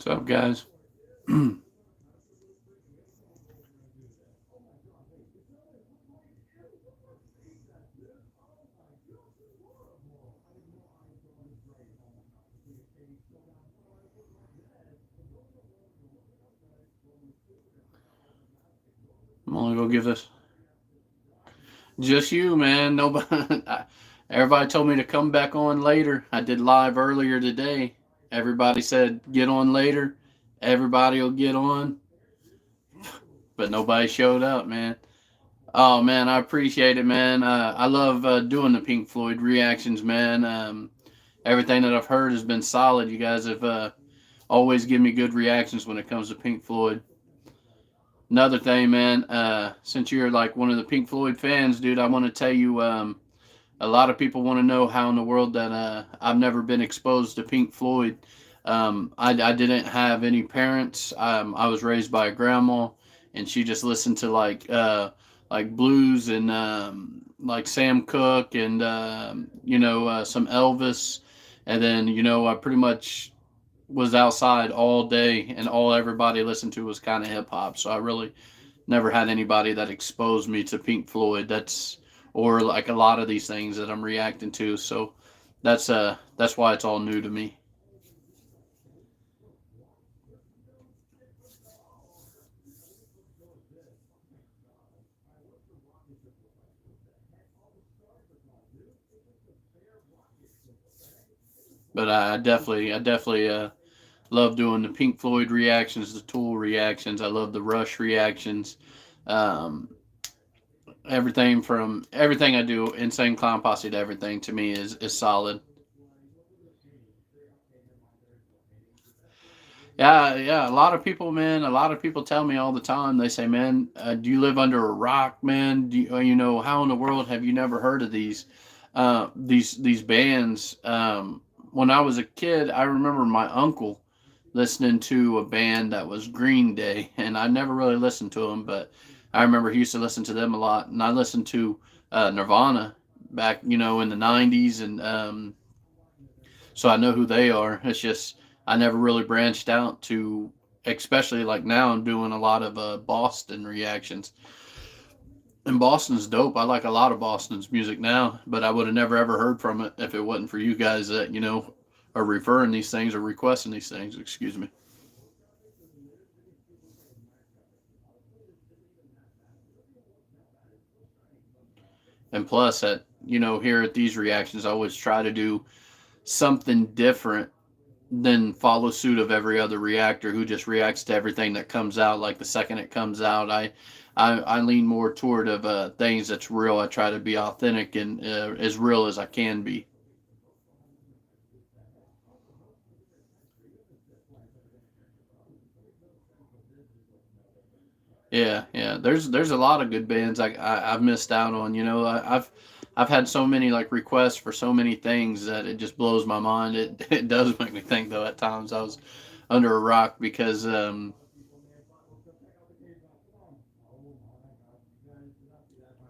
What's up, guys? I'm only gonna give this just you, man. Nobody. Everybody told me to come back on later. I did live earlier today. Everybody said get on later. Everybody will get on, but nobody showed up, man. Oh man, I appreciate it, man. I love doing the Pink Floyd reactions, man. Everything that I've heard has been solid. You guys have always given me good reactions when it comes to Pink Floyd. Another thing, man, since you're like one of the Pink Floyd fans, dude, I want to tell you, a lot of people want to know how in the world that I've never been exposed to Pink Floyd. I didn't have any parents. I was raised by a grandma, and she just listened to like blues and like Sam Cooke and some Elvis, and then I pretty much was outside all day, and all everybody listened to was kind of hip hop. So I really never had anybody that exposed me to Pink Floyd. That's or like a lot of these things that I'm reacting to. So that's why it's all new to me. But I definitely love doing the Pink Floyd reactions, the Tool reactions. I love the Rush reactions. Um, everything I do, Insane Clown Posse to everything to me is solid. Yeah, yeah. A lot of people, man. A lot of people tell me all the time. They say, "Man, do you live under a rock, man? Do how in the world have you never heard of these bands?" When I was a kid, I remember my uncle listening to a band that was Green Day, and I never really listened to them, but I remember he used to listen to them a lot, and I listened to Nirvana back, in the '90s, and so I know who they are. It's just I never really branched out to, especially like now I'm doing a lot of Boston reactions. And Boston's dope. I like a lot of Boston's music now, but I would have never ever heard from it if it wasn't for you guys that are referring these things or requesting these things. Excuse me. And plus, here at these reactions, I always try to do something different than follow suit of every other reactor who just reacts to everything that comes out. Like the second it comes out, I lean more toward of things that's real. I try to be authentic and as real as I can be. Yeah, yeah. There's a lot of good bands I've missed out on. I've had so many like requests for so many things that it just blows my mind. It does make me think though at times I was under a rock because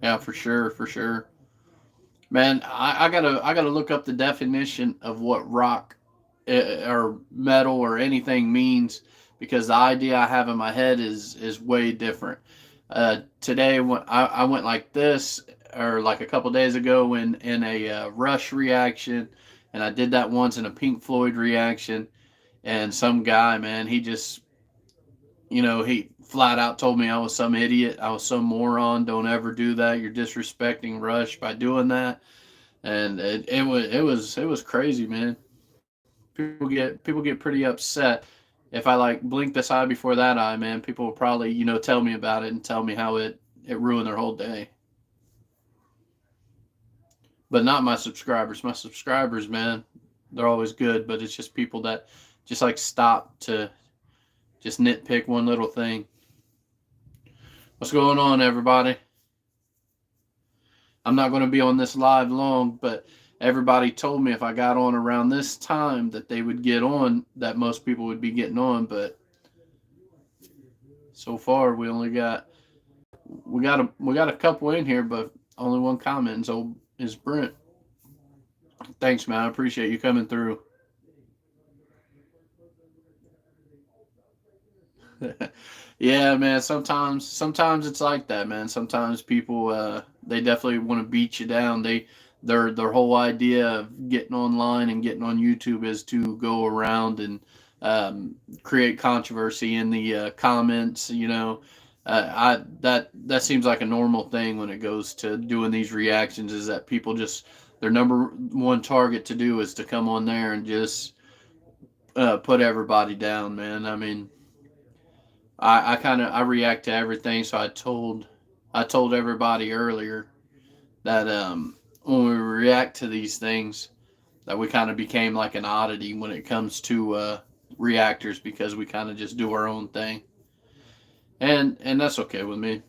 yeah, for sure, for sure. Man, I gotta look up the definition of what rock or metal or anything means because the idea I have in my head is way different. Today when I went like this or like a couple days ago in a Rush reaction, and I did that once in a Pink Floyd reaction, and some guy, man, he just he flat out told me I was some idiot, I was some moron. Don't ever do that. You're disrespecting Rush by doing that, and it was crazy, man. People get pretty upset if I like blink this eye before that eye, man. People will probably tell me about it and tell me how it ruined their whole day. But not my subscribers. My subscribers, man, they're always good. But it's just people that just like stop to just nitpick one little thing. What's going on, everybody? I'm not going to be on this live long, but everybody told me if I got on around this time that they would get on, that most people would be getting on. But so far, we got a couple in here, but only one comment. So is Brent. Thanks, man. I appreciate you coming through. Yeah, man. Sometimes it's like that, man. Sometimes people they definitely want to beat you down. Their whole idea of getting online and getting on YouTube is to go around and create controversy in the comments. I that seems like a normal thing when it goes to doing these reactions. Is that people just their number one target to do is to come on there and just put everybody down, man. I mean, I kind of I react to everything. So I told everybody earlier that when we react to these things, that we kind of became like an oddity when it comes to reactors because we kind of just do our own thing, and that's okay with me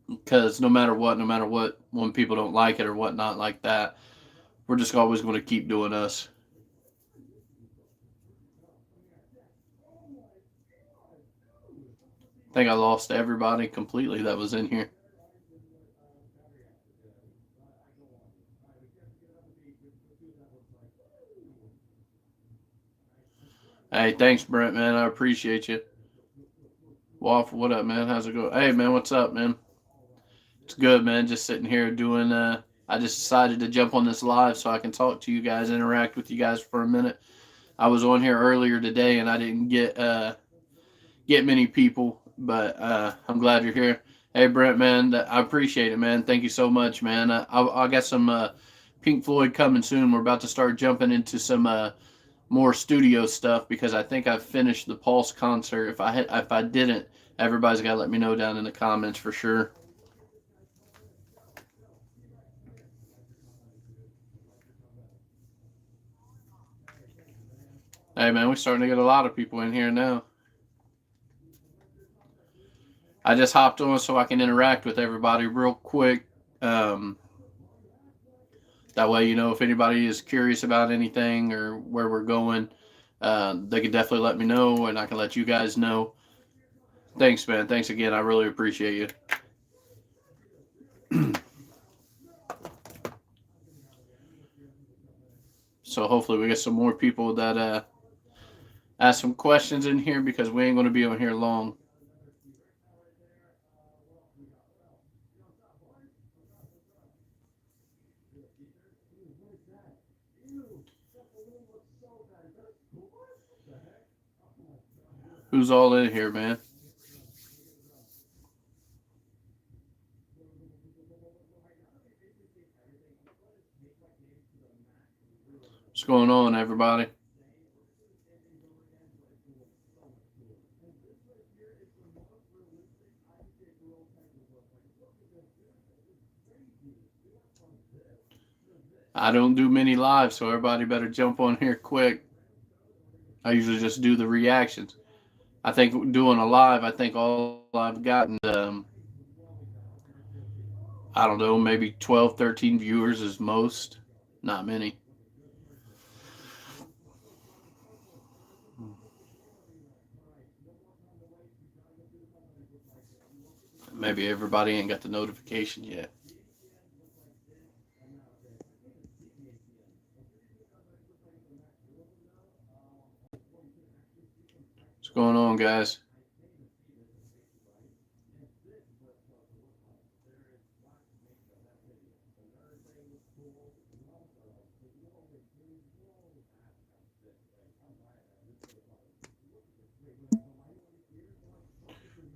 because no matter what, when people don't like it or whatnot like that, we're just always going to keep doing us. I think I lost everybody completely that was in here. Hey, thanks, Brent, man. I appreciate you. Waffle, what up, man? How's it going? Hey, man, what's up, man? It's good, man. Just sitting here doing. I just decided to jump on this live so I can talk to you guys, interact with you guys for a minute. I was on here earlier today and I didn't get many people, but I'm glad you're here. Hey, Brent, man, I appreciate it, man. Thank you so much, man. I got some Pink Floyd coming soon. We're about to start jumping into some more studio stuff because I think I've finished the Pulse concert. If I didn't, everybody's got to let me know down in the comments for sure. Hey, man, we're starting to get a lot of people in here now. I just hopped on so I can interact with everybody real quick. Um, that way, if anybody is curious about anything or where we're going, they can definitely let me know, and I can let you guys know. Thanks, man. Thanks again. I really appreciate you. So hopefully we get some more people that ask some questions in here because we ain't going to be on here long. Who's all in here, man? What's going on, everybody? I don't do many lives, so everybody better jump on here quick. I usually just do the reactions. I think doing a live, I think all I've gotten, I don't know, maybe 12, 13 viewers is most. Not many. Maybe everybody ain't got the notification yet. What's going on, guys?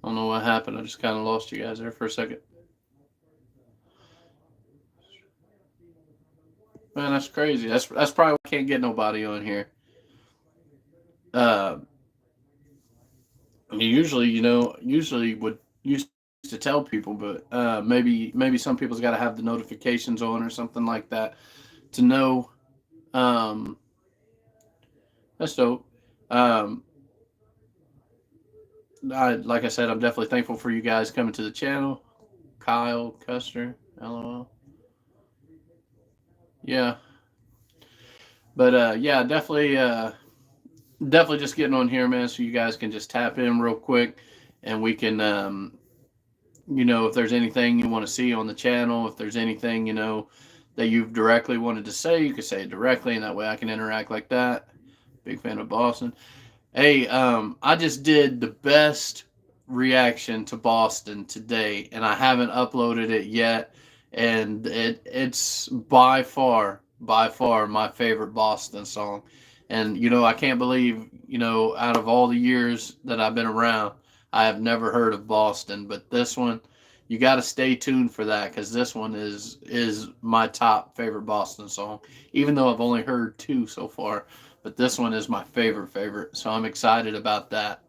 I don't know what happened. I just kind of lost you guys there for a second. Man, that's crazy. That's probably why I can't get nobody on here. Uh, I mean, usually, usually would used to tell people, but maybe some people's got to have the notifications on or something like that to know. Um, that's dope. Um, like I said, I'm definitely thankful for you guys coming to the channel. Kyle Custer, LOL. Yeah, but yeah, definitely just getting on here, man, so you guys can just tap in real quick, and we can, if there's anything you want to see on the channel, if there's anything that you've directly wanted to say, you can say it directly, and that way I can interact like that. Big fan of Boston. Hey, I just did the best reaction to Boston today, and I haven't uploaded it yet. And it's by far my favorite Boston song. And I can't believe, out of all the years that I've been around, I have never heard of Boston. But this one, you got to stay tuned for that because this one is my top favorite Boston song. Even though I've only heard two so far, but this one is my favorite. So I'm excited about that.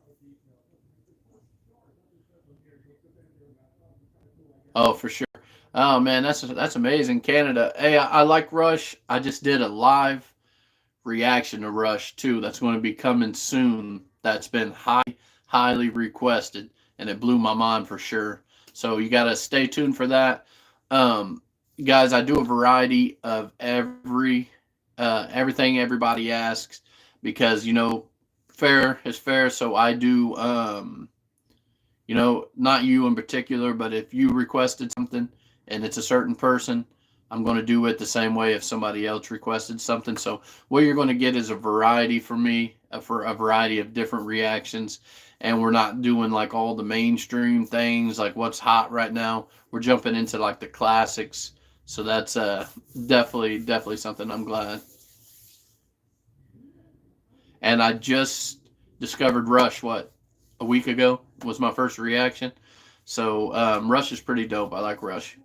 Oh, for sure. Oh man, that's amazing. Canada. Hey, I like Rush. I just did a live reaction to Rush too. That's going to be coming soon. That's been highly requested, and it blew my mind for sure. So you got to stay tuned for that. Um, Guys, I do a variety of everything everybody asks because fair is fair. So I do. Not you in particular, but if you requested something and it's a certain person, I'm going to do it the same way if somebody else requested something. So what you're going to get is a variety for me, for a variety of different reactions. And we're not doing like all the mainstream things, like what's hot right now. We're jumping into like the classics. So that's definitely something I'm glad. And I just discovered Rush, what, a week ago was my first reaction. So Rush is pretty dope. I like Rush.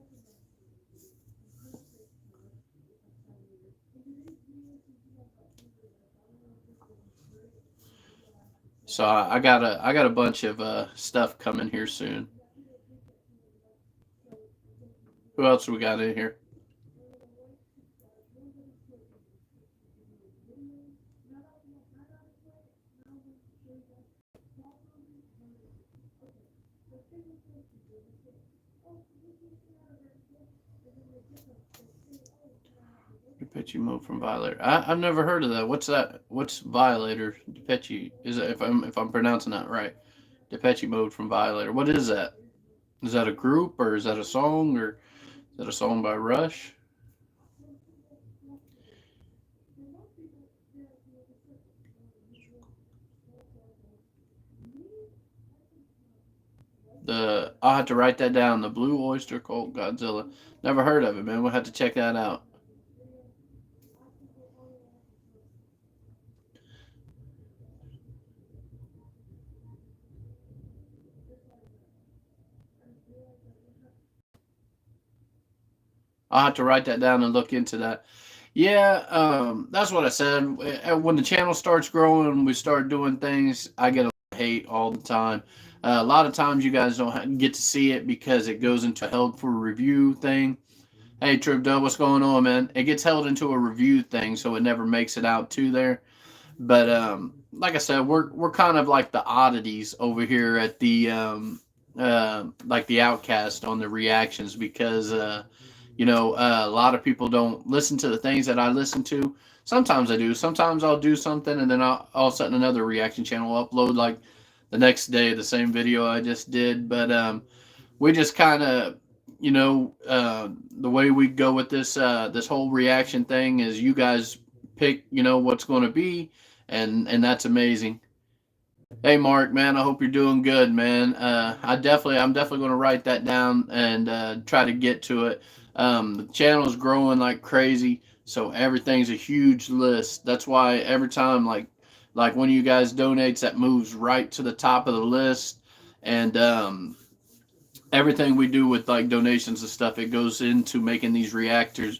So I got a bunch of stuff coming here soon. Who else we got in here? Depeche Mode from Violator. I've never heard of that. What's that? What's Violator? Depeche is it, if I'm pronouncing that right? Depeche Mode from Violator. What is that? Is that a group or is that a song or is that a song by Rush? I'll have to write that down. The Blue Oyster Cult Godzilla. Never heard of it, man. We'll have to check that out. I'll have to write that down and look into that. Yeah, that's what I said. When the channel starts growing, we start doing things. I get a lot of hate all the time. A lot of times, you guys don't get to see it because it goes into a held for review thing. Hey, Trip Dub, what's going on, man? It gets held into a review thing, so it never makes it out to there. But like I said, we're kind of like the oddities over here at the like the outcast on the reactions because a lot of people don't listen to the things that I listen to. Sometimes I do. Sometimes I'll do something and then all of a sudden another reaction channel will upload like the next day the same video I just did. But we just kind of the way we go with this whole reaction thing is you guys pick what's going to be, and that's amazing. Hey Mark, man, I hope you're doing good, man. I'm definitely going to write that down and try to get to it. The channel is growing like crazy, so everything's a huge list. That's why every time, like one of you guys donates, that moves right to the top of the list, and everything we do with like donations and stuff, it goes into making these reactions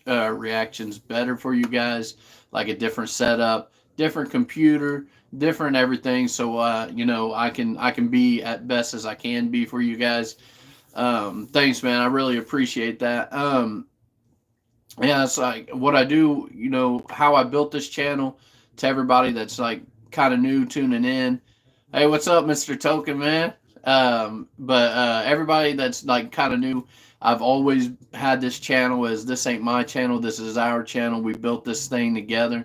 better for you guys, like a different setup, different computer, different everything. So I can be at best as I can be for you guys. Thanks, man. I really appreciate that. Yeah, it's like what I do. How I built this channel to everybody that's like kind of new tuning in. Hey, what's up, Mr. Token, man? But everybody that's like kind of new, I've always had this channel as this ain't my channel, this is our channel. We built this thing together,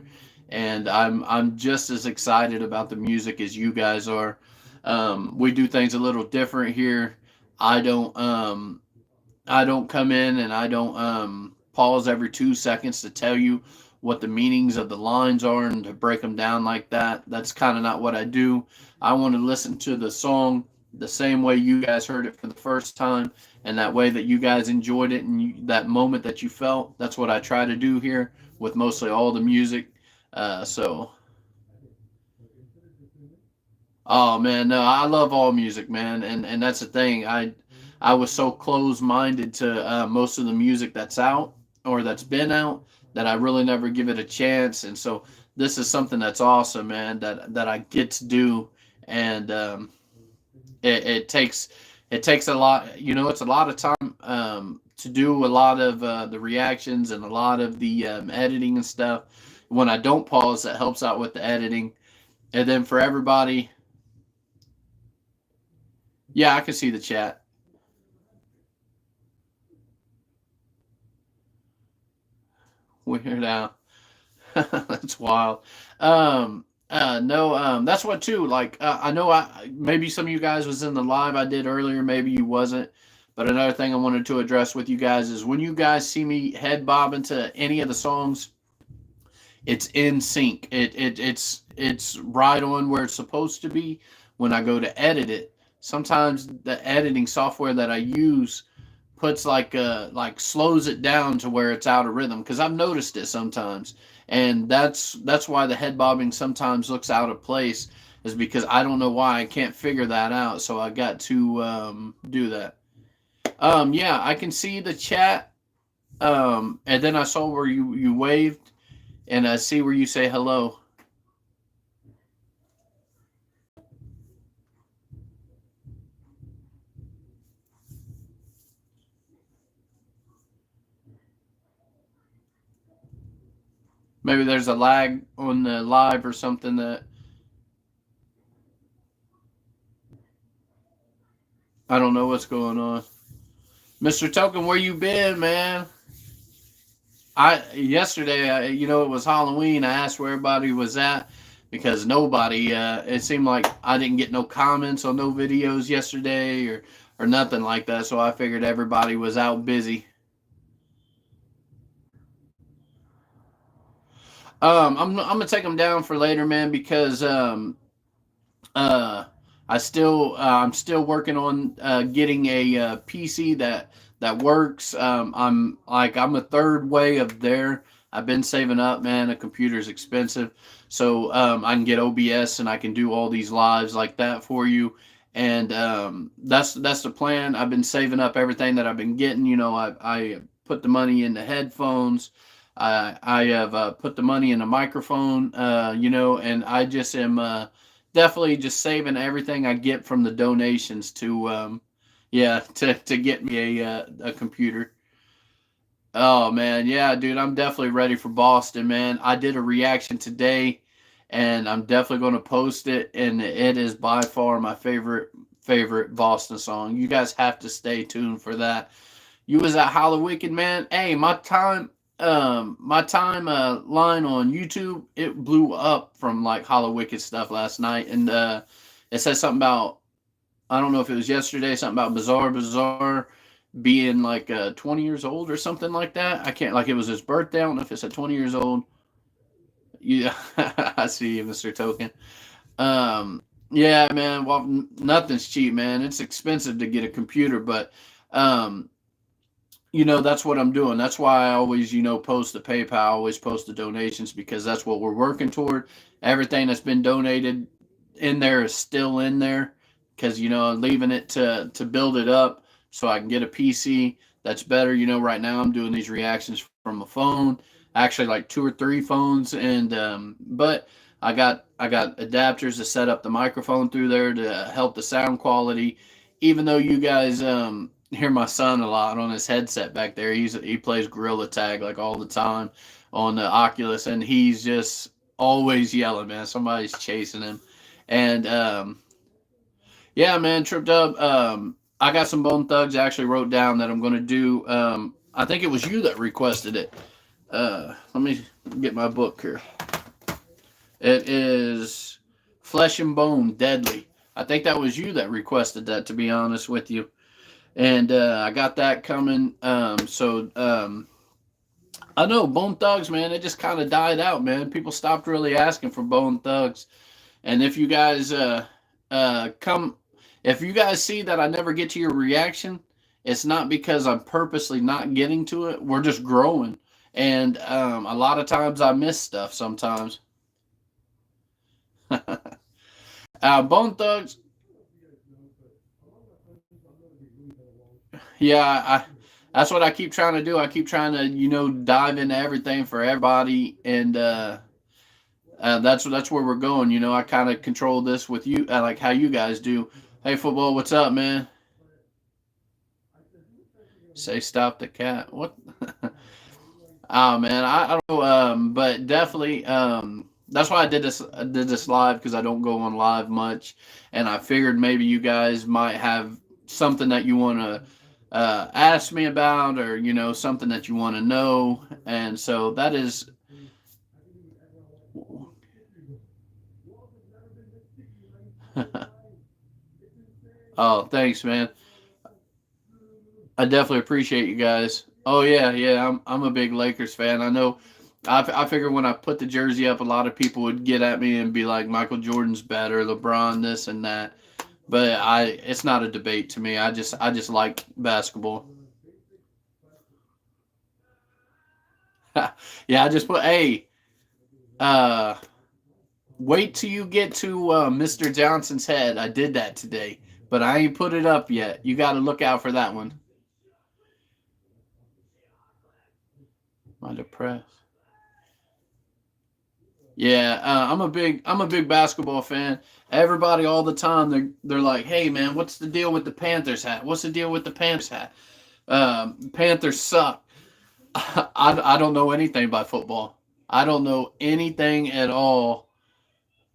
and I'm just as excited about the music as you guys are. We do things a little different here. I don't I don't come in and I don't pause every 2 seconds to tell you what the meanings of the lines are and to break them down like that. That's kind of not what I do. I want to listen to the song the same way you guys heard it for the first time, and that way that you guys enjoyed it and that moment that you felt. That's what I try to do here with mostly all the music. So Oh man, no, I love all music, man, and that's the thing. I was so close minded to most of the music that's out or that's been out that I really never give it a chance, and so this is something that's awesome, man. That I get to do, and it takes a lot. You know, it's a lot of time to do a lot of the reactions and a lot of the editing and stuff. When I don't pause, that helps out with the editing, and then for everybody. Yeah, I can see the chat. Weird out. That's wild. No, that's what too. Like, I know maybe some of you guys was in the live I did earlier. Maybe you wasn't. But another thing I wanted to address with you guys is when you guys see me head bob into any of the songs, it's in sync. It's right on where it's supposed to be. When I go to edit it, sometimes the editing software that I use puts like slows it down to where it's out of rhythm because I've noticed it sometimes, and that's why the head bobbing sometimes looks out of place is because I don't know why I can't figure that out. So I got to do that. Yeah, I can see the chat, and then I saw where you waved, and I see where you say hello. Maybe there's a lag on the live or something that I don't know what's going on. Mr. Token, where you been, man? I yesterday, you know, it was Halloween. I asked where everybody was at because nobody. It seemed like I didn't get no comments on no videos yesterday or nothing like that. So I figured everybody was out busy. I'm gonna take them down for later, man, because uh, I'm still working on getting a PC that works. I'm a third way of there. I've been saving up, man. A computer's expensive, so I can get OBS and I can do all these lives like that for you. And that's the plan. I've been saving up everything that I've been getting. You know, I put the money in the headphones. I have put the money in the microphone. You know, and I just am. Definitely just saving everything I get from the donations to yeah to get me a computer. Oh man, yeah, dude, I'm definitely ready for Boston, man. I did a reaction today, and I'm definitely going to post it, and it is by far my favorite Boston song. You guys have to stay tuned for that. You was at Hollow man. Hey, my time line on YouTube, it blew up from like Hollow stuff last night, and it said something about, I don't know if it was yesterday, something about Bizarre being like 20 years old or something like that. I can't, like, it was his birthday. I don't know if it said 20 years old. Yeah, I see you, Mr. Token. Um, yeah, man. Well, nothing's cheap, man. It's expensive to get a computer, but um, you know, that's what I'm doing. That's why I always, you know, post the PayPal, always post the donations because that's what we're working toward. Everything that's been donated in there is still in there because, you know, I'm leaving it to build it up so I can get a PC that's better. You know, right now I'm doing these reactions from a phone, actually like two or three phones, and but I got adapters to set up the microphone through there to help the sound quality. Even though you guys hear my son a lot on his headset back there. He plays Gorilla Tag like all the time on the Oculus, and he's just always yelling, man. Somebody's chasing him, and yeah, man, tripped up. I got some Bone Thugs. I actually wrote down that I'm gonna do. I think it was you that requested it. Let me get my book here. It is Flesh and Bone Deadly. I think that was you that requested that. To be honest with you, and I got that coming. So I know Bone Thugs, man. It just kind of died out, man. People stopped really asking for Bone Thugs. And if you guys come, if you guys see that I never get to your reaction, it's not because I'm purposely not getting to it. We're just growing, and a lot of times I miss stuff. Sometimes, Bone Thugs, yeah, that's what I keep trying to do. I keep trying to dive into everything for everybody, and that's where we're going. I kind of control this with you, like how you guys do. Hey, football, what's up, man? Say stop the cat. What? Oh man, I don't know, but definitely, that's why I did this live because I don't go on live much, and I figured maybe you guys might have something that you want to ask me about, or something that you want to know, and so that is. Oh, thanks, man. I definitely appreciate you guys. Oh yeah, yeah. I'm a big Lakers fan. I know. I figured when I put the jersey up, a lot of people would get at me and be like, "Michael Jordan's better, LeBron this and that." But it's not a debate to me. I just like basketball. Yeah, I just put. Hey, uh, wait till you get to Mr. Johnson's head. I did that today, but I ain't put it up yet. You got to look out for that one. My depressed. Yeah, I'm a big basketball fan. Everybody all the time they're like, "Hey man, what's the deal with the Panthers hat? What's the deal with the Panthers hat? Panthers suck." I don't know anything about football. I don't know anything at all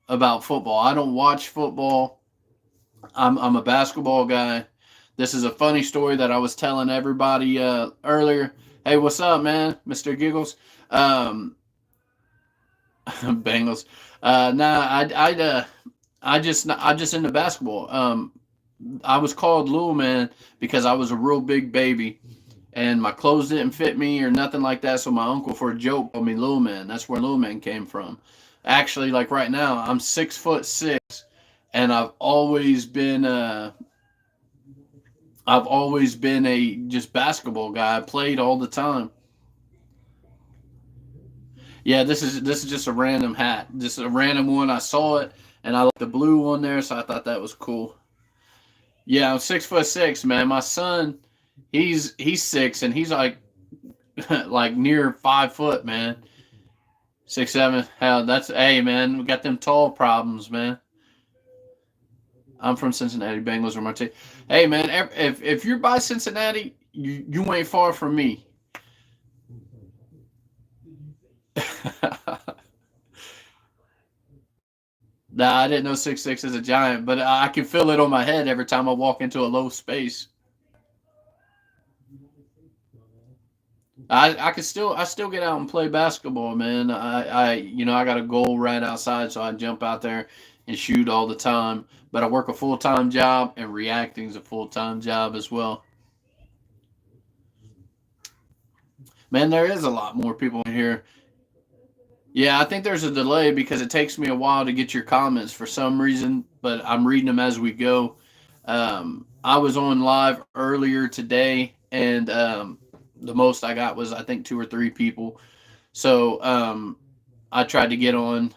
about football. I don't watch football. I'm a basketball guy. This is a funny story that I was telling everybody earlier. Hey, what's up, man, Mister Giggles? Um, Bengals. Nah, I just into basketball. I was called Lil Man because I was a real big baby, and my clothes didn't fit me or nothing like that. So my uncle, for a joke, called me Lil Man. That's where Lil Man came from. Actually, like right now, I'm 6'6", and I've always been a just basketball guy. I played all the time. Yeah, this is just a random hat, just a random one. I saw it and I like the blue on there, so I thought that was cool. Yeah, I'm 6'6", man. My son, he's 6 and he's like like near 5 foot, man. 6'7". Hell, that's hey, man. We got them tall problems, man. I'm from Cincinnati. Bengals are my team. Hey, man. If you're by Cincinnati, you ain't far from me. Nah, I didn't know 6'6" is a giant, but I can feel it on my head every time I walk into a low space. I still get out and play basketball, man. I got a goal right outside, so I jump out there and shoot all the time. But I work a full time job, and reacting is a full time job as well. Man, there is a lot more people in here. Yeah, I think there's a delay because it takes me a while to get your comments for some reason, but I'm reading them as we go. I was on live earlier today, and the most I got was I think two or three people. So I tried to get on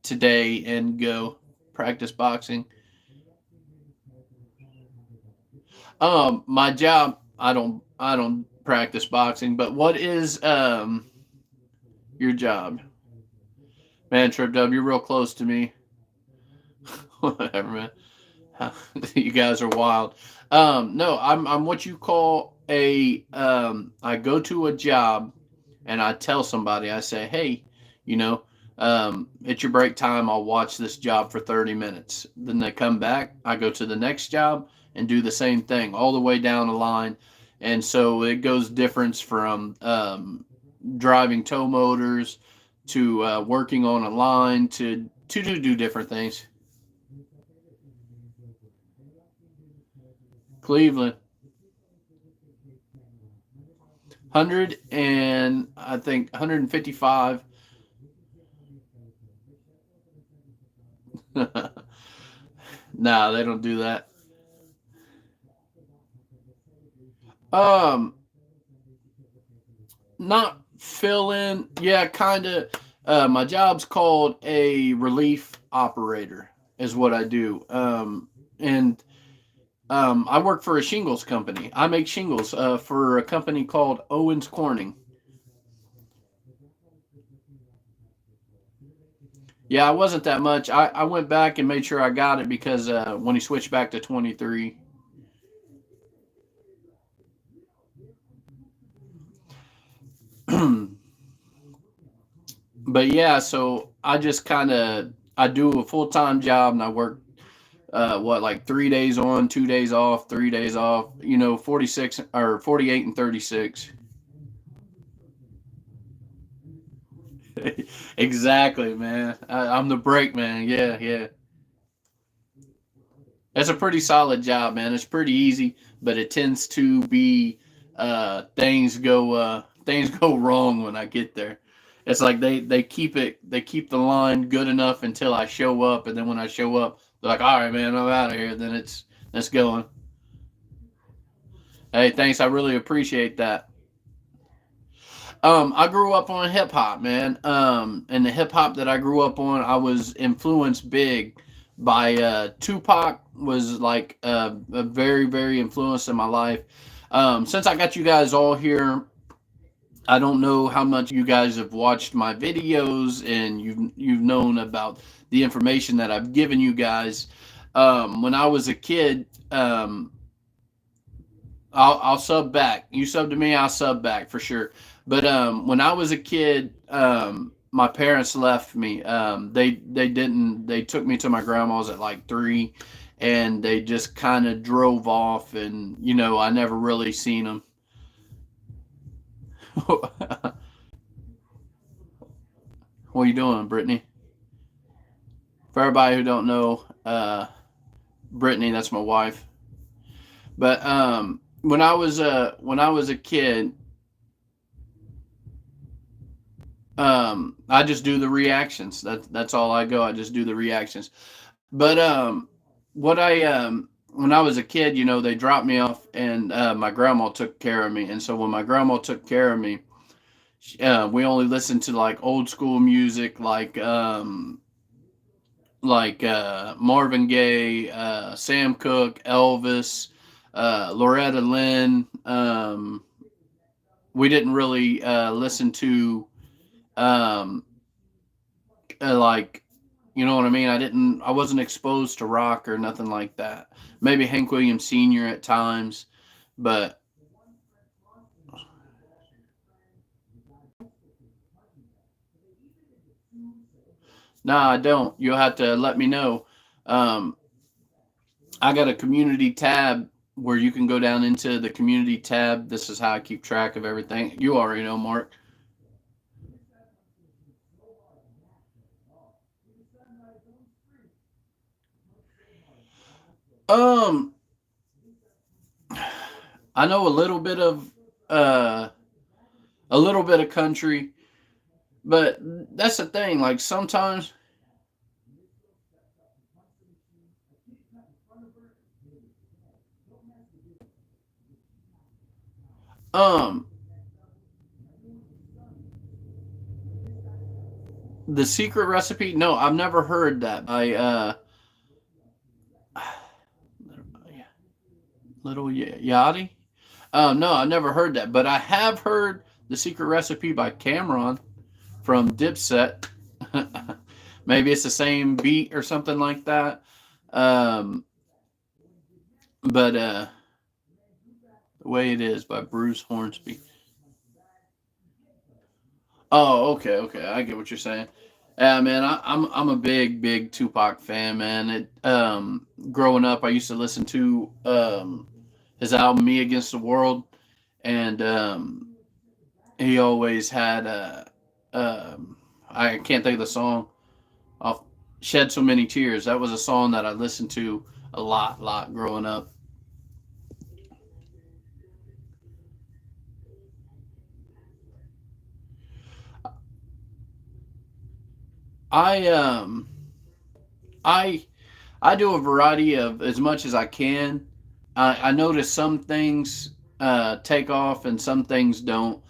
today and go practice boxing. My job, I don't practice boxing, but what is your job? Man, Trip Dub, you're real close to me. Whatever, man. You guys are wild. No, I'm what you call a I go to a job and I tell somebody, I say, hey, you know, it's your break time. I'll watch this job for 30 minutes. Then they come back. I go to the next job and do the same thing all the way down the line. And so it goes difference from driving tow motors to working on a line to do different things. Cleveland. 100 and I think 155. Nah, they don't do that. Um, Not fill in. Yeah, kind of. My job's called a relief operator, is what I do. And I work for a shingles company. I make shingles for a company called Owens Corning. Yeah, I wasn't that much. I went back and made sure I got it because when he switched back to 23. But yeah, so I just kind of I do a full time job and I work what like 3 days on, 2 days off, 3 days off. 46 or 48 and 36. Exactly, man. I'm the break man. Yeah, yeah. It's a pretty solid job, man. It's pretty easy, but it tends to be things go wrong when I get there. It's like they keep the line good enough until I show up, and then when I show up, they're like, "All right, man, I'm out of here." Then it's going. Hey, thanks. I really appreciate that. I grew up on hip hop, man. And the hip hop that I grew up on, I was influenced big by Tupac. Was like a very very influence in my life. Since I got you guys all here, I don't know how much you guys have watched my videos and you've known about the information that I've given you guys. When I was a kid, I'll sub back. You sub to me, I'll sub back for sure. But when I was a kid, my parents left me. They didn't. They took me to my grandma's at like 3, and they just kind of drove off. And I never really seen them. What are you doing, Brittany? For everybody who don't know, Brittany, that's my wife. But when I was a kid, I just do the reactions. That's all I go. I just do the reactions. But what I when I was a kid, they dropped me off, and my grandma took care of me. And so when my grandma took care of me, we only listened to like old school music, like Marvin Gaye, Sam Cooke, Elvis, Loretta Lynn. We didn't really listen to um, like you know what I mean. I wasn't exposed to rock or nothing like that. Maybe Hank Williams Sr. at times, but no, I don't. You'll have to let me know. Um, I got a community tab where you can go down into the community tab. This is how I keep track of everything. You already know, Mark. Um, I know uh a little bit of country, but that's the thing. Like sometimes, um, the secret recipe. No, I've never heard that by Little Yachty. No, I've never heard that, but I have heard the secret recipe by Cameron from Dipset. Maybe it's the same beat or something like that. Um, but the way it is by Bruce Hornsby. Oh, okay, okay. I get what you're saying. Yeah, man, I'm a big Tupac fan, man. Growing up, I used to listen to his album "Me Against the World," and he always had I can't think of the song. I'll shed so many tears. That was a song that I listened to a lot growing up. I I I do a variety of as much as I can. I notice some things take off and some things don't.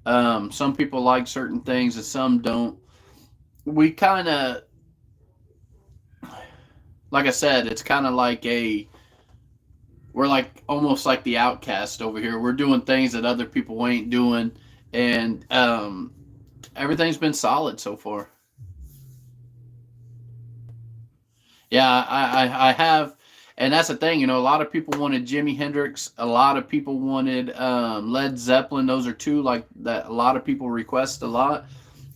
Some people like certain things and some don't. We kind of, like I said, it's kind of like we're like almost like the outcast over here. We're doing things that other people ain't doing, and everything's been solid so far. Yeah, I have, and that's the thing. A lot of people wanted Jimi Hendrix. A lot of people wanted Led Zeppelin. Those are two like that. A lot of people request a lot,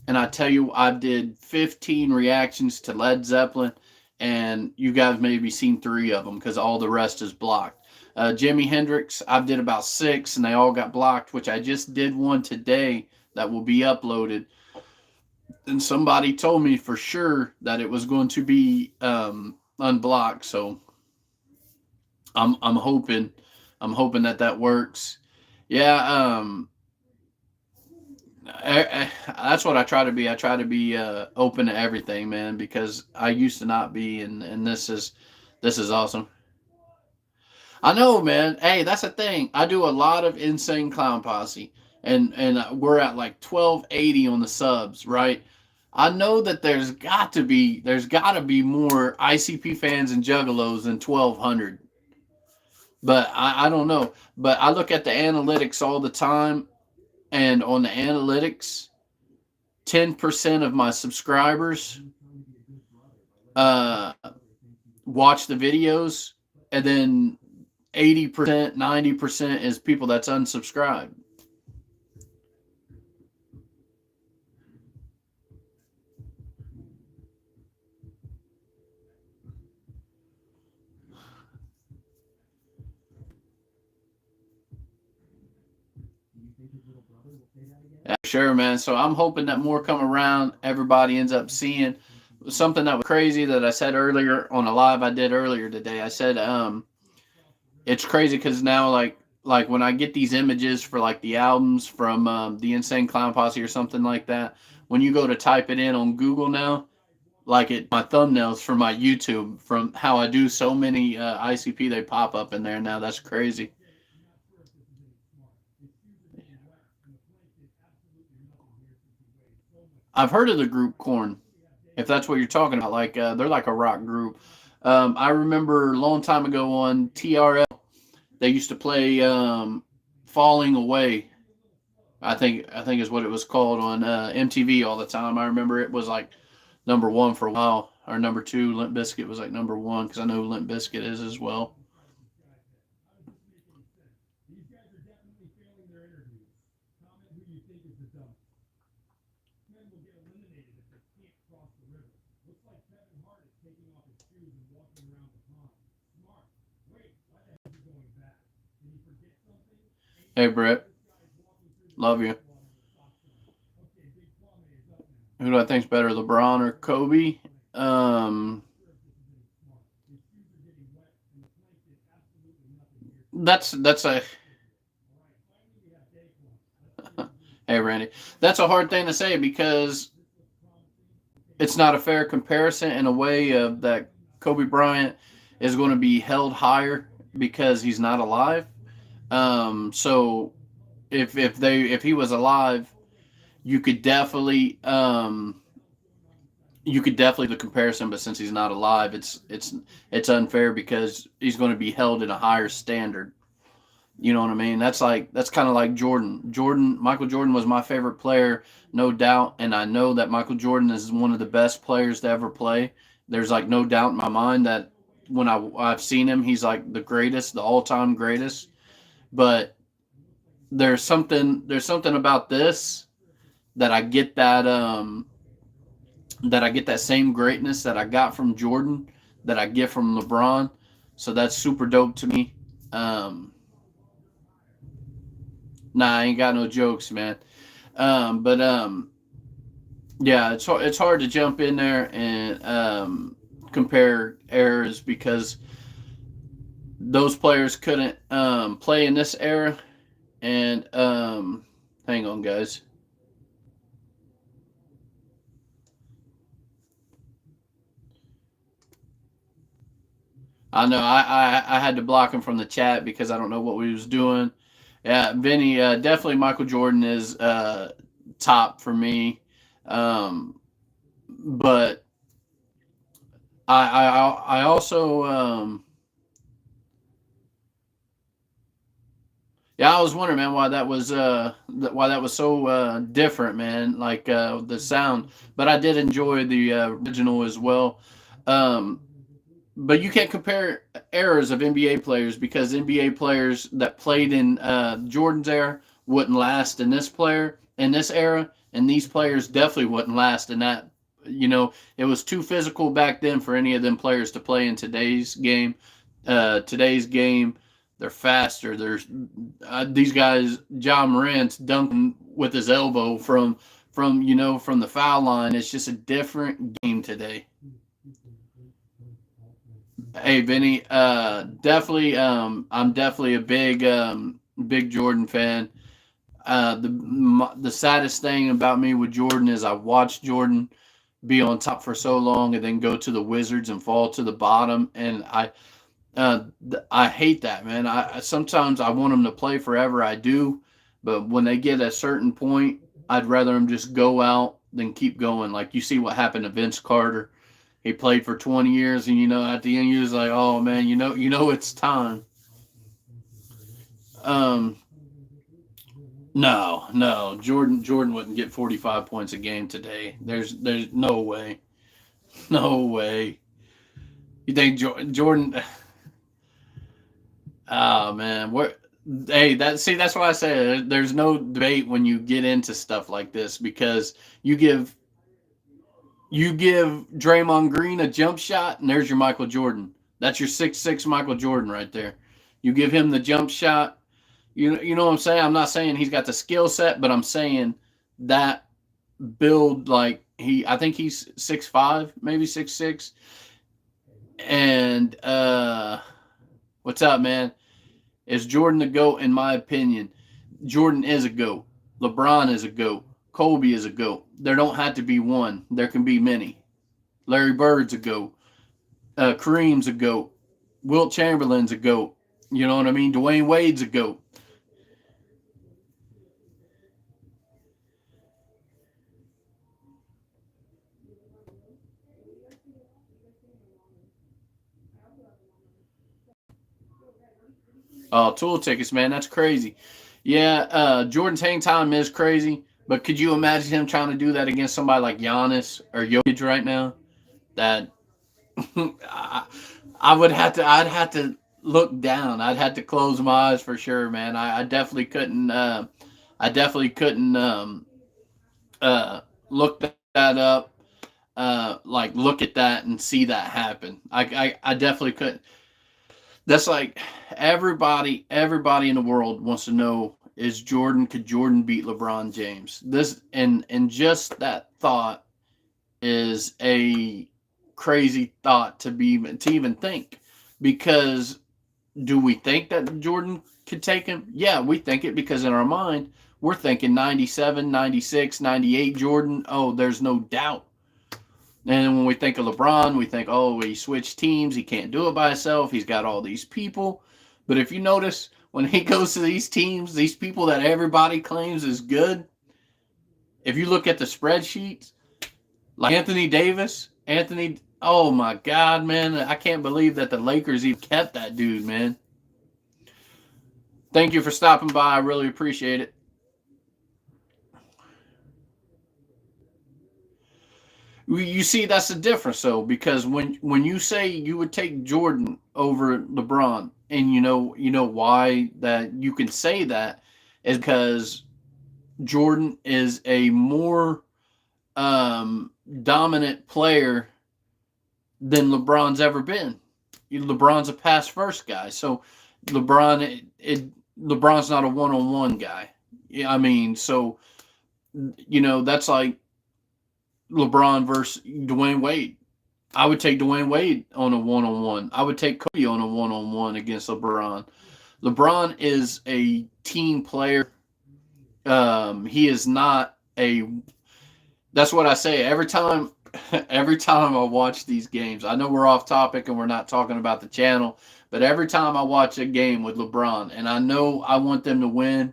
and I tell you, I did 15 reactions to Led Zeppelin, and you guys maybe seen three of them because all the rest is blocked. Jimi Hendrix, I did about six, and they all got blocked. Which I just did one today that will be uploaded, and somebody told me for sure that it was going to be unblocked. So I'm hoping that that works. Yeah, that's what I try to be. I try to be open to everything, man, because I used to not be, and this is awesome. I know, man. Hey, that's the thing. I do a lot of Insane Clown Posse, and we're at like 1280 on the subs, right? I know that there's got to be more ICP fans and Juggalos than 1200, but I don't know. But I look at the analytics all the time, and on the analytics, 10% of my subscribers uh, watch the videos, and then 80%, 90% is people that's unsubscribed. Yeah, sure, man. So I'm hoping that more come around. Everybody ends up seeing something that was crazy that I said earlier on a live I did earlier today. I said, it's crazy because now like when I get these images for like the albums from the Insane Clown Posse or something like that, when you go to type it in on Google now, like it my thumbnails for my YouTube from how I do so many ICP, they pop up in there now. That's crazy. I've heard of the group Corn, if that's what you're talking about. Like they're like a rock group. I remember a long time ago on TRL, they used to play "Falling Away." I think is what it was called on MTV all the time. I remember it was like number one for a while, or number two. Limp Bizkit was like number one because I know who Limp Bizkit is as well. Hey Brett, love you. Who do I think's better, LeBron or Kobe? Um, that's a hey Randy. That's a hard thing to say because it's not a fair comparison in a way of that Kobe Bryant is going to be held higher because he's not alive. So if he was alive, you could definitely the comparison, but since he's not alive, it's unfair because he's going to be held in a higher standard. You know what I mean? That's kind of like Jordan. Michael Jordan was my favorite player, no doubt, and I know that Michael Jordan is one of the best players to ever play. There's like no doubt in my mind that when I've seen him, he's like the greatest, the all-time greatest. But there's something about this that I get that same greatness that I got from Jordan that I get from LeBron. So that's super dope to me. Um, nah, I ain't got no jokes, man. But yeah, it's hard to jump in there and compare eras because those players couldn't play in this era. And hang on, guys. I know. I had to block him from the chat because I don't know what we was doing. Yeah, Vinny, definitely Michael Jordan is top for me. But I also yeah, I was wondering, man, why that was so different, man. Like the sound, but I did enjoy the original as well. Um, but you can't compare eras of NBA players because NBA players that played in Jordan's era wouldn't last in this era, and these players definitely wouldn't last in that. It was too physical back then for any of them players to play in today's game. Today's game, they're faster. There's these guys. John Morant's dunking with his elbow from the foul line. It's just a different game today. Hey Vinny, definitely. I'm definitely a big Jordan fan. The saddest thing about me with Jordan is I watched Jordan be on top for so long and then go to the Wizards and fall to the bottom, and I hate that, man. I sometimes I want them to play forever. I do, but when they get a certain point, I'd rather them just go out than keep going. Like you see what happened to Vince Carter. He played for 20 years, and at the end, he was like, "Oh man, it's time." Um, no, no, Jordan wouldn't get 45 points a game today. There's no way, no way. You think Jordan? Oh man, what? Hey, that's why I say there's no debate when you get into stuff like this because you give Draymond Green a jump shot and there's your Michael Jordan. That's your 6'6" Michael Jordan right there. You give him the jump shot. You know what I'm saying? I'm not saying he's got the skill set, but I'm saying that build I think he's 6'5", maybe 6'6". And what's up, man? Is Jordan the GOAT? In my opinion, Jordan is a GOAT. LeBron is a GOAT. Kobe is a GOAT. There don't have to be one. There can be many. Larry Bird's a GOAT. Kareem's a GOAT. Wilt Chamberlain's a GOAT. You know what I mean? Dwayne Wade's a GOAT. Oh, tool tickets, man. That's crazy. Yeah, Jordan's hang time is crazy. But could you imagine him trying to do that against somebody like Giannis or Jokic right now? That I, I'd have to look down. I'd have to close my eyes for sure, man. I definitely couldn't. I definitely couldn't uh, look that up. Like look at that and see that happen. I definitely couldn't. That's like everybody in the world wants to know could Jordan beat LeBron James? This and just that thought is a crazy thought to even think because do we think that Jordan could take him? Yeah, we think it because in our mind we're thinking 97, 96, 98 Jordan. Oh, there's no doubt. And when we think of LeBron, we think, oh, he switched teams. He can't do it by himself. He's got all these people. But if you notice, when he goes to these teams, these people that everybody claims is good, if you look at the spreadsheets, like oh my God, man, I can't believe that the Lakers even kept that dude, man. Thank you for stopping by. I really appreciate it. You see, that's the difference, though, because when you say you would take Jordan over LeBron, and you know why that you can say that is because Jordan is a more dominant player than LeBron's ever been. LeBron's a pass first guy, so LeBron's not a one on one guy. Yeah, I mean, so that's like LeBron versus Dwayne Wade. I would take Dwayne Wade on a one on one. I would take Kobe on a one on one against LeBron. LeBron is a team player. He is not a. That's what I say every time. every time I watch these games, I know we're off topic and we're not talking about the channel, but every time I watch a game with LeBron and I know I want them to win,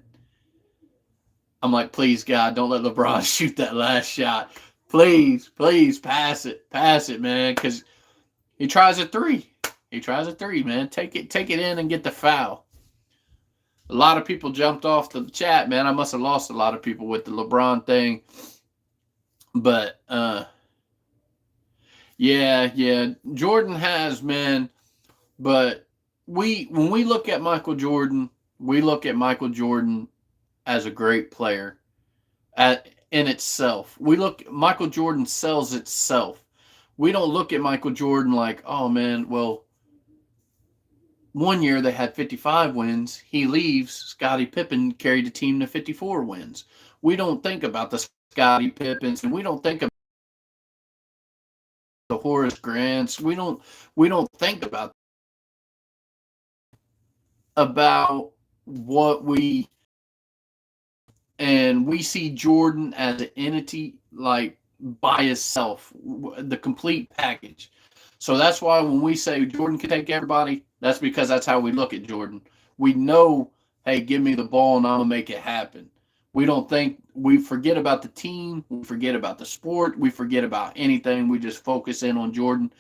I'm like, please God, don't let LeBron shoot that last shot. Please, please pass it, man, because he tries a three. He tries a three, man. Take it in and get the foul. A lot of people jumped off the chat, man. I must have lost a lot of people with the LeBron thing, but yeah, Jordan has, man. But when we look at Michael Jordan, we look at Michael Jordan as a great player in itself. We look Michael Jordan sells itself. We don't look at Michael Jordan like, oh man, well, one year they had 55 wins. He leaves. Scottie Pippen carried the team to 54 wins. We don't think about the Scottie Pippens, and we don't think about the Horace Grants. We don't think about what we and we see Jordan as an entity, like by itself, the complete package. So that's why when we say Jordan can take everybody, that's because that's how we look at Jordan. We know, hey, give me the ball and I'm gonna make it happen. We forget about the team, we forget about the sport, we forget about anything. We just focus in on Jordan.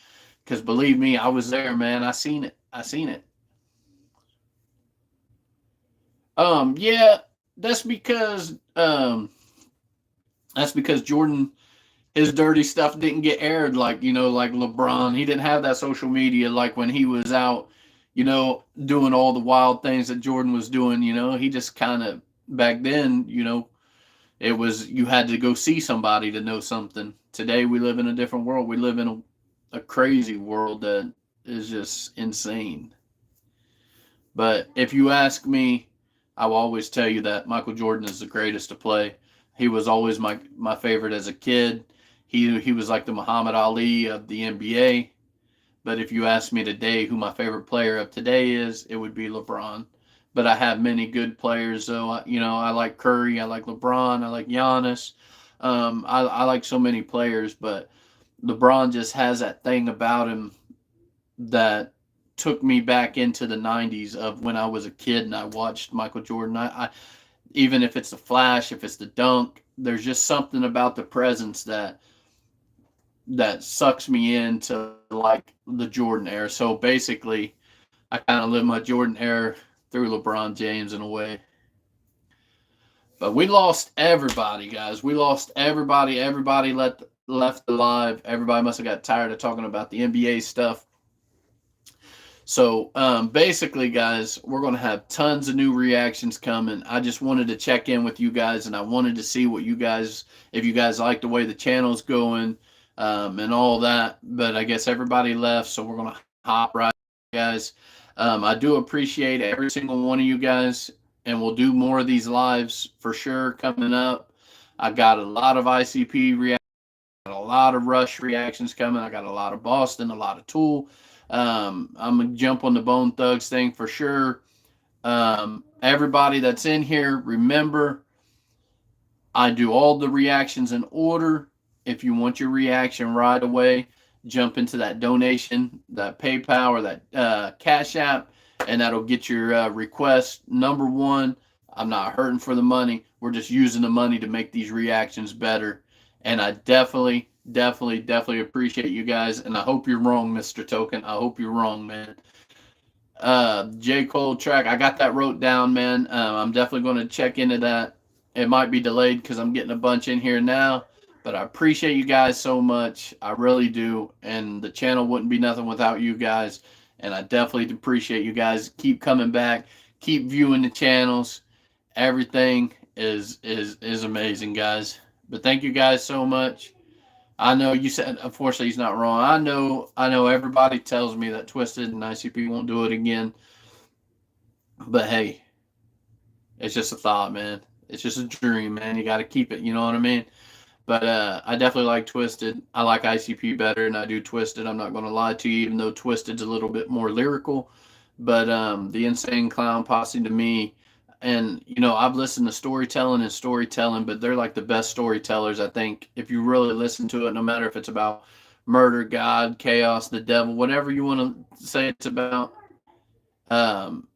Because believe me, I was there, man. I seen it. I seen it. Yeah, that's because um, that's because Jordan, his dirty stuff didn't get aired like like LeBron. He didn't have that social media like when he was out, doing all the wild things that Jordan was doing. He just kind of back then, it was you had to go see somebody to know something. Today we live in a different world. We live in a crazy world that is just insane. But if you ask me, I will always tell you that Michael Jordan is the greatest to play. He was always my favorite as a kid. He was like the Muhammad Ali of the NBA. But if you ask me today who my favorite player of today is, it would be LeBron. But I have many good players, though. I like Curry, I like LeBron, I like Giannis. I like so many players, but LeBron just has that thing about him that took me back into the 90s of when I was a kid and I watched Michael Jordan. I even if it's the flash, if it's the dunk, there's just something about the presence that sucks me into like the Jordan era. So basically, I kind of live my Jordan era through LeBron James in a way. But we lost everybody, guys. We lost everybody. Everybody left alive. Everybody must have got tired of talking about the NBA stuff. So basically, guys, we're going to have tons of new reactions coming. I just wanted to check in with you guys, and I wanted to see what if you guys like the way the channel's going, and all that. But I guess everybody left, so we're going to hop right, guys. I do appreciate every single one of you guys, and we'll do more of these lives for sure coming up. I got a lot of ICP reactions, a lot of Rush reactions coming. I got a lot of Boston, a lot of Tool. I'm gonna jump on the Bone Thugs thing for sure. Everybody that's in here, remember, I do all the reactions in order. If you want your reaction right away, jump into that donation, that PayPal or that Cash App, and that'll get your request. Number one, I'm not hurting for the money. We're just using the money to make these reactions better. And I definitely appreciate you guys. And I hope you're wrong, Mr. Token. I hope you're wrong, man. J. Cole track, I got that wrote down, man. I'm definitely going to check into that. It might be delayed because I'm getting a bunch in here now. But I appreciate you guys so much. I really do. And the channel wouldn't be nothing without you guys. And I definitely appreciate you guys. Keep coming back. Keep viewing the channels. Everything is amazing, guys. But thank you guys so much. I know you said, unfortunately, he's not wrong. I know everybody tells me that Twisted and ICP won't do it again. But hey, it's just a thought, man. It's just a dream, man. You got to keep it. You know what I mean? But I definitely like Twisted. I like ICP better than I do Twisted. I'm not going to lie to you, even though Twisted's a little bit more lyrical. But the Insane Clown Posse to me, and I've listened to storytelling, but they're like the best storytellers. I think if you really listen to it, no matter if it's about murder, God, chaos, the devil, whatever you want to say it's about. Um,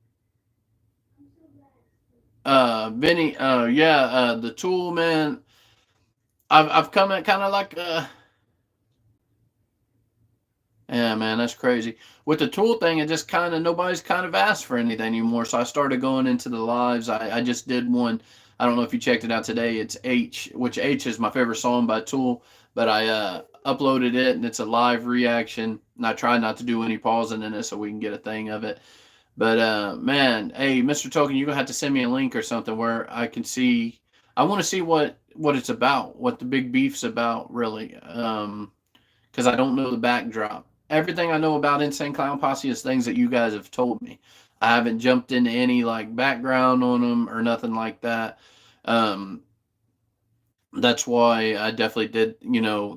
Vinny, yeah, the Tool, man. I've come at kind of like yeah, man, that's crazy. With the Tool thing, it just kind of nobody's kind of asked for anything anymore. So I started going into the lives. I just did one. I don't know if you checked it out today. It's H, which H is my favorite song by Tool. But I uploaded it, and it's a live reaction. And I tried not to do any pausing in it so we can get a thing of it. But man, hey, Mr. Token, you're gonna have to send me a link or something where I can see. I want to see what it's about, what the big beef's about, really. Because I don't know the backdrop. Everything I know about Insane Clown Posse is things that you guys have told me. I haven't jumped into any like background on them or nothing like that. Um, that's why I definitely did.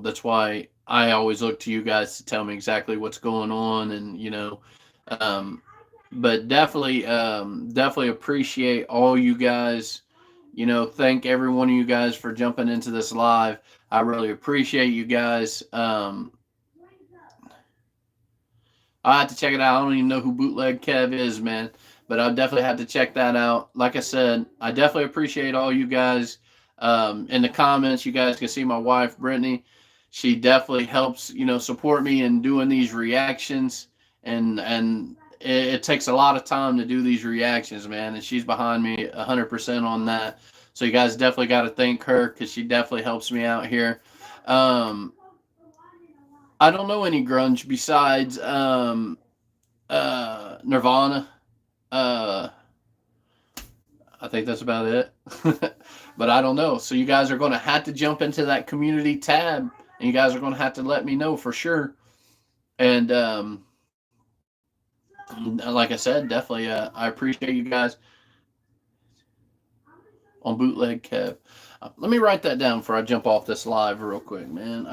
That's why I always look to you guys to tell me exactly what's going on, and um, but definitely appreciate all you guys. Thank every one of you guys for jumping into this live. I really appreciate you guys. I have to check it out. I don't even know who Bootleg Kev is, man, but I'll definitely have to check that out. Like I said, I definitely appreciate all you guys. In the comments, you guys can see my wife, Brittany. She definitely helps, support me in doing these reactions, and it takes a lot of time to do these reactions, man. And she's behind me 100% on that. So you guys definitely got to thank her because she definitely helps me out here. Um, I don't know any grunge besides Nirvana. Uh, I think that's about it. But I don't know. So you guys are going to have to jump into that community tab, and you guys are going to have to let me know for sure. And like I said, definitely, I appreciate you guys on Bootleg Kev. Let me write that down before I jump off this live real quick, man.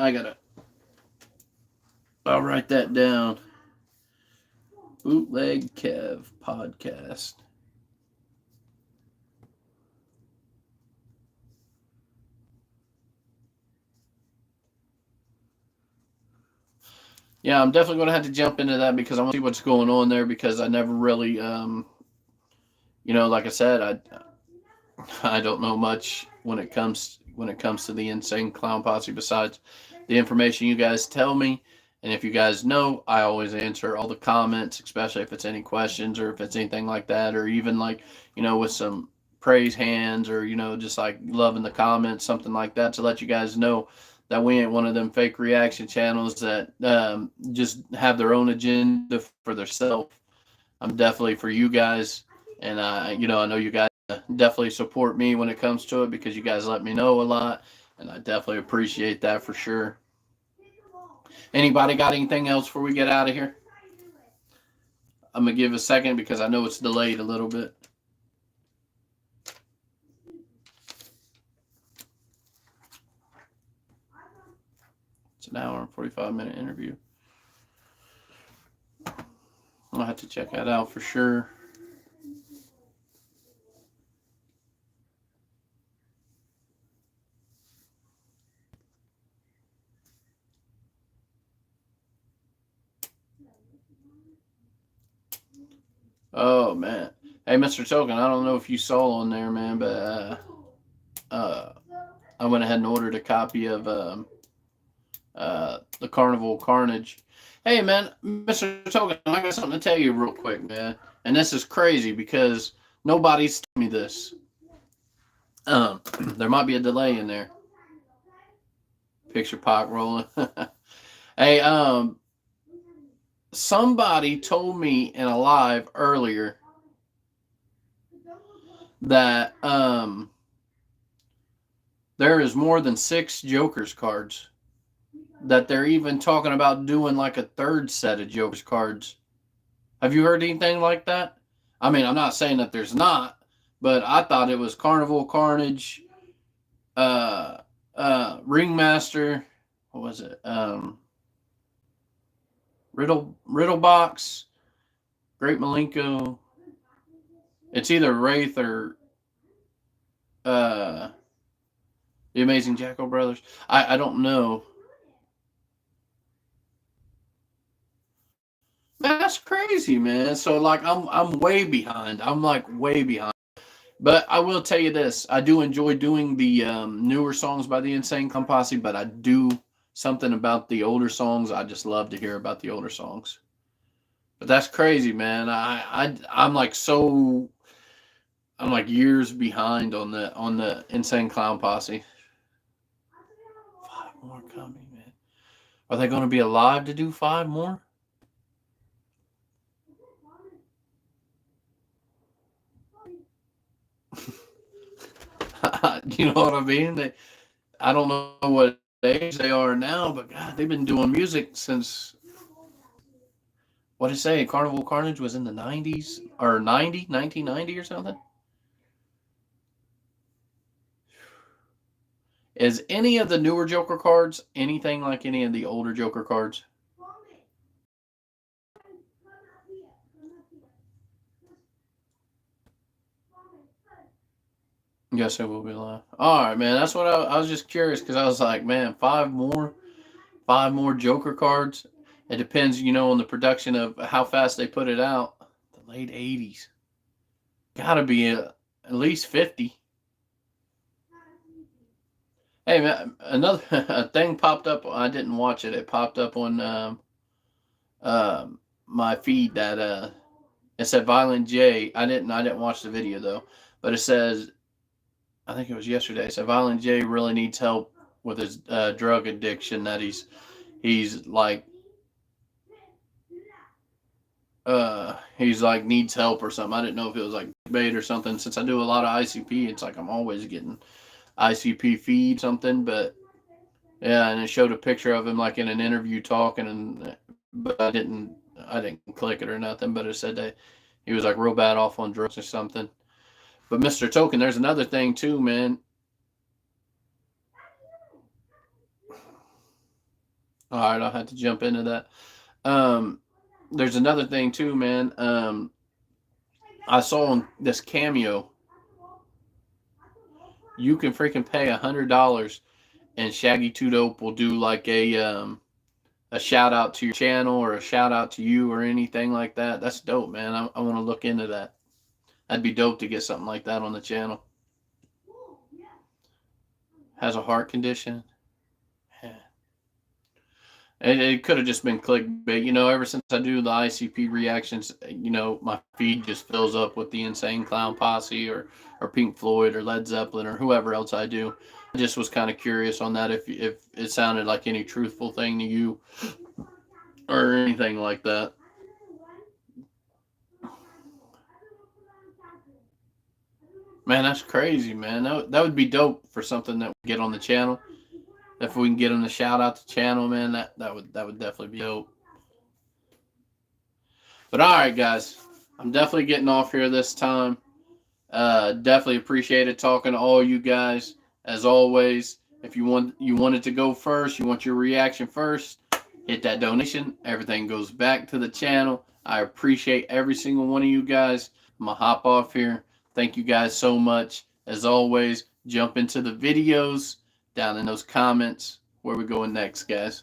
I'll write that down. Bootleg Kev podcast. Yeah, I'm definitely going to have to jump into that because I want to see what's going on there because I never really, like I said, I don't know much when it comes to the Insane Clown Posse besides the information you guys tell me. And if you guys know, I always answer all the comments, especially if it's any questions or if it's anything like that, or even like with some praise hands or just like loving the comments, something like that, to let you guys know that we ain't one of them fake reaction channels that just have their own agenda for themselves. I'm definitely for you guys, and I know you guys definitely support me when it comes to it because you guys let me know a lot, and I definitely appreciate that for sure. Anybody got anything else before we get out of here? I'm gonna give a second because I know it's delayed a little bit. It's an hour and 45-minute interview. I'll have to check that out for sure. Oh man. Hey, Mr. Token, I don't know if you saw on there, man, but I went ahead and ordered a copy of the Carnival Carnage. Hey, man, Mr. Token, I got something to tell you real quick, man. And this is crazy because nobody's told me this. There might be a delay in there. Picture Pac rolling. Hey, somebody told me in a live earlier that there is more than 6 Joker's cards. That they're even talking about doing like a third set of Joker's cards. Have you heard anything like that? I mean, I'm not saying that there's not, but I thought it was Carnival Carnage, uh, Ringmaster. What was it? Riddle Box, Great Malenko. It's either Wraith or Uh, the Amazing Jacko Brothers. I don't know. Man, that's crazy, man. So like I'm way behind. I'm like way behind. But I will tell you this: I do enjoy doing the newer songs by the Insane Clown Posse, but I do something about the older songs. I just love to hear about the older songs. But that's crazy, man. I'm like I'm like years behind on the Insane Clown Posse. 5 more coming, man. Are they going to be alive to do 5 more? You know what I mean? I don't know what age they are now, but God, they've been doing music since what did it say? Carnival Carnage was in the 90s or 1990 or something. Is any of the newer Joker cards anything like any of the older Joker cards? Yes, it will be live. All right, man. That's what I was just curious because I was like, man, 5 more Joker cards. It depends, on the production of how fast they put it out. The late '80s, gotta be at least 50. Hey, man, another a thing popped up. I didn't watch it. It popped up on my feed that it said Violent J. I didn't watch the video though, but it says I think it was yesterday. It said Violent J really needs help with his drug addiction. That he's like he's like needs help or something. I didn't know if it was like bait or something. Since I do a lot of ICP, it's like I'm always getting ICP feed something. But yeah, and it showed a picture of him like in an interview talking, and but I didn't click it or nothing. But it said that he was like real bad off on drugs or something. But Mr. Token, there's another thing too, man. All right, I'll have to jump into that. Um, there's another thing too, man. I saw on this Cameo, you can freaking pay $100 and Shaggy Two Dope will do like a shout out to your channel or a shout out to you or anything like that. That's dope, man. I want to look into that. That'd be dope to get something like that on the channel. Has a heart condition. Yeah. It could have just been clickbait. Ever since I do the ICP reactions, my feed just fills up with the Insane Clown Posse or Pink Floyd or Led Zeppelin or whoever else I do. I just was kind of curious on that if it sounded like any truthful thing to you or anything like that. Man, that's crazy, man. That would be dope for something that we get on the channel. If we can get them to shout out the channel, man, that would definitely be dope. But all right, guys, I'm definitely getting off here this time. Definitely appreciated talking to all you guys. As always, if you wanted to go first, you want your reaction first, hit that donation. Everything goes back to the channel. I appreciate every single one of you guys. I'm gonna hop off here. Thank you guys so much. As always, jump into the videos down in those comments. Where we going next, guys?